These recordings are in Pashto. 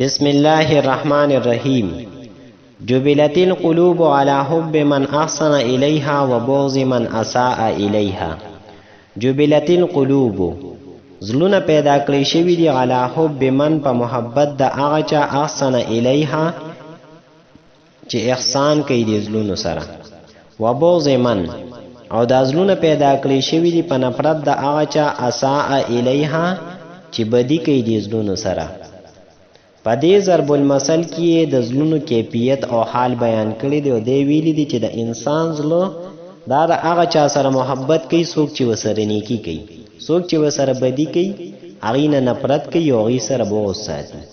بسم الله الرحمن الرحیم. جبلت القلوب على حب من احسن الیها و بغض من اساء الیها. جبلت القلوب، زلونه پیدا کړی شوي دي علی حب من، په محبت د هغه چا احسن الیها چې احسان کوي د زلونو سره، و بغض من، او دا زلونه پیدا کړی شوي دي په نفرت د هغه چا اساء الیها چې بدی کوي د زلونو سره. په دې ضرب المثل کې د زلونو کیفیت او حال بیان کړی دی او دی ویلي دي چې د انسان زړه دا د هغه چا سره محبت کوي څوک چې ورسره نیکي کوي، څوک چې ورسره بدي کوي هغې نه نفرت کوي او هغې سره بغض ساتي.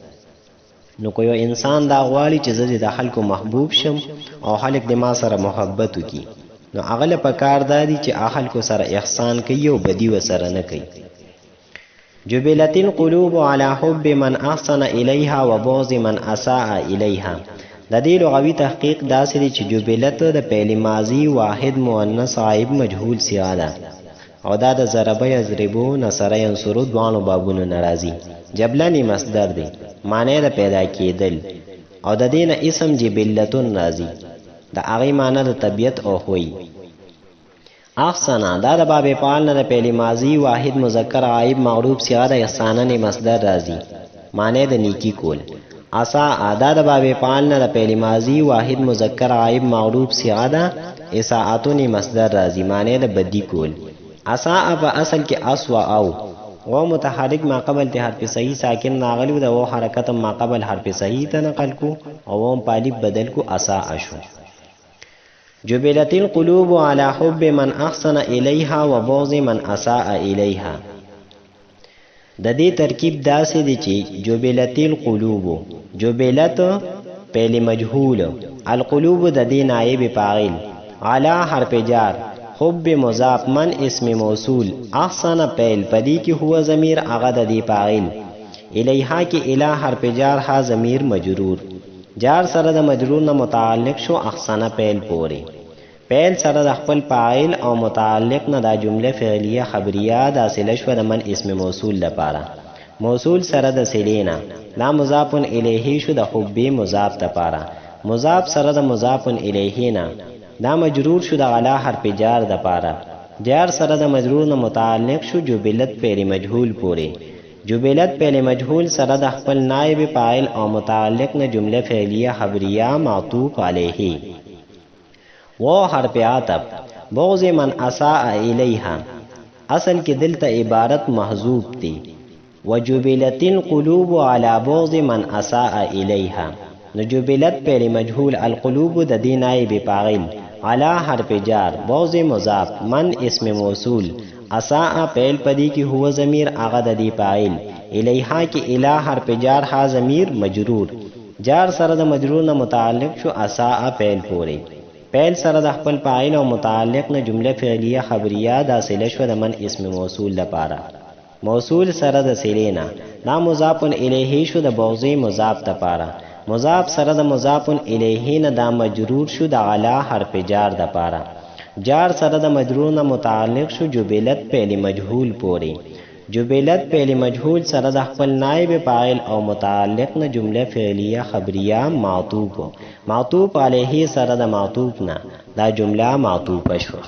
نو که یو انسان دا غواړي چې زه د خلکو محبوب شم او خلک د ما سره محبت وکړي، نو هغه له پکار دا دي چې خلکو سره احسان کوي او بدي ورسره نه کوي. جبلت القلوب على حب من احسن الیها و بغض من اساء الیها. د دې لغوي تحقیق داسې دی چې جبلت د فعل ماضي واحد مؤنث غایب مجهول صيغه ده او دا د ضرب یضربو نصر ینصرو دوانو بابونو ناراضي. جبلنی مصدر دی، معنی د پیدا کېدل، او د دې نه اسم جبلتون راځي، د هغې معنی د طبیعت او خوی. احسنا دا د باب فعل نه د فعل ماضي واحد مذکر غایب مغروب صيغه د احسانن مصدر راځي، معنی د نیکی کول. اساء دا د باب فعل نه د فعل ماضي واحد مذکر غایب مغروب صيغه د اساءتن مصدر راځي، معنی د بدی کول. اساء په اصل کې اسوا او متحرک ما قبل ته حرف صحیح ساکن ناغلی د و حرکت ما قبل حرف صحیح ته نقل کو او پالب بدل کو اساء شو. جبلت القلوب على حب من احسن الیها و بغض من اساء الیها. د دې ترکیب داسې دی چې جبلت القلوب، جبلت فعل مجهول، القلوب د دې نائب فاعل، علی حرف جار، حب مضاف، من اسم موصول، احسن فعل پدی کی هو ضمیر هغه د دې فاعل، الیها کی الی حرف جار ها ضمیر مجرور، جار سره د مجرور نه متعلق شو احسن فعل پورې. فعل سره د خپل فاعل او متعلق نه دا جمله فعلیه خبریه دا صله شوه د من اسم موصول لپاره. موصول سره د صله نه دا مضاف الیه شو د حب مضاف لپاره. مضاف سره د مضاف الیه نه دا مجرور شو د علی حرف جار لپاره. جار سره د مجرور نه متعلق شو جبلت فعل مجهول پورې. جبلت فعل مجهول سره د خپل نائب فاعل او متعلق نه جمله فعلیه خبریه معطوف علیه. و حرف عطف، بغض من اساء الیها، اصل کې دلته عبارت محذوف دی. وجبلت القلوب على بغض من اساء الیها. نو جبلت فعل مجهول، القلوب د دې نائب فاعل، علی حرف جار، بغض مضاف، من اسم موصول، اساء فعل پدی کی هو ضمیر هغه د دې فاعل، الیها کی الی حرف جار ها ضمیر مجرور، جار سره د مجرور نه متعلق شو اساء فعل پورې. فعل سره د خپل فاعل او متعلق نه جمله فعلیه خبریه دا صله شو د من اسم موصول لپاره. موصول سره د صله نه دا مضاف الیه شو د بغض مضاف لپاره. مضاف سره د مضاف الیه نه دا مجرور شو د علی حرف جار لپاره. جار سره د مجرور نه متعلق شو جبلت فعل مجهول پورې. جبلت فعل مجهول سره د خپل نائب فاعل او متعلق نه جمله فعلیه خبریه معطوف، معطوف علیه سره د معطوف نه دا جمله معطوفه شو.